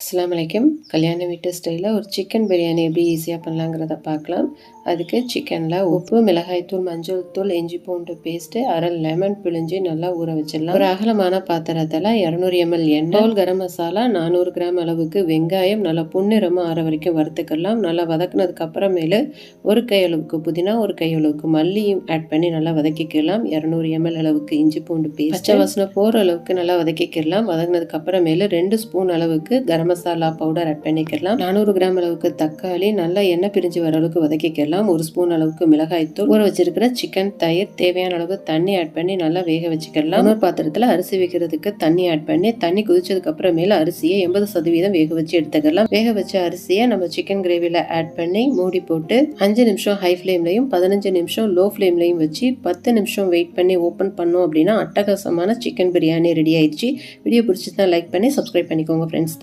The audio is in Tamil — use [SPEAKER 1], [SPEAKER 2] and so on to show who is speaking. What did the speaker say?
[SPEAKER 1] அஸ்ஸலாமு அலைக்கும். கல்யாண வீட்டு ஸ்டைலில் ஒரு சிக்கன் பிரியாணி எப்படி ஈஸியாக பண்ணலாங்கிறத பார்க்கலாம். அதுக்கு சிக்கனில் உப்பு, மிளகாய்த்தூள், மஞ்சள் தூள், இஞ்சி பூண்டு பேஸ்ட்டு, அரை லெமன் பிழிஞ்சு நல்லா ஊற வச்சிடலாம். ஒரு அகலமான பாத்திரத்தில் 200 ml எண்ணெய், கரம் மசாலா, 400 கிராம் அளவுக்கு வெங்காயம் நல்லா பொன்னிறமாக ஆற வரைக்கும் வறுத்துக்கலாம். நல்லா வதக்குனதுக்கு அப்புறமேலு ஒரு கை அளவுக்கு புதினா, ஒரு கை அளவுக்கு மல்லியும் ஆட் பண்ணி நல்லா வதக்கிக்கலாம். 200 ml அளவுக்கு இஞ்சி பூண்டு பேஸ்ட், பச்சை வாசனை போகிற அளவுக்கு நல்லா வதக்கிக்கலாம். வதங்கினதுக்கு அப்புறமேலு 2 ஸ்பூன் அளவுக்கு கரம் மசாலா பவுடர் ஆட் பண்ணிக்கலாம். 400 கிராம் அளவுக்கு தக்காளி நல்லா எண்ணெய் பிரிஞ்சு வர அளவுக்கு வதக்கிக்கலாம். 1 ஸ்பூன் அளவுக்கு மிளகாய்த்தூள், ஊற வச்சிருக்கிற சிக்கன், தயிர், தேவையான அளவு தண்ணி ஆட் பண்ணி நல்லா வேக வச்சுக்கலாம். ஒரு பாத்திரத்தில் அரிசி வைக்கிறதுக்கு தண்ணி ஆட் பண்ணி தண்ணி கொதிச்சதுக்கு அப்புறமேல அரிசியை 80% வேக வச்சு எடுத்துக்கலாம். வேக வச்ச அரிசியை நம்ம சிக்கன் கிரேவில ஆட் பண்ணி மூடி போட்டு 5 நிமிஷம் ஹை ஃப்ளேம்லையும் 15 நிமிஷம் லோ ஃப்ளேம்லையும் வச்சு 10 நிமிஷம் வெயிட் பண்ணி ஓப்பன் பண்ணோம் அப்படின்னா அட்டகாசமான சிக்கன் பிரியாணி ரெடி ஆயிடுச்சு. வீடியோ பிடிச்சிருந்தா லைக் பண்ணி சப்ஸ்கிரைப் பண்ணிக்கோங்க ஃப்ரெண்ட்ஸ்.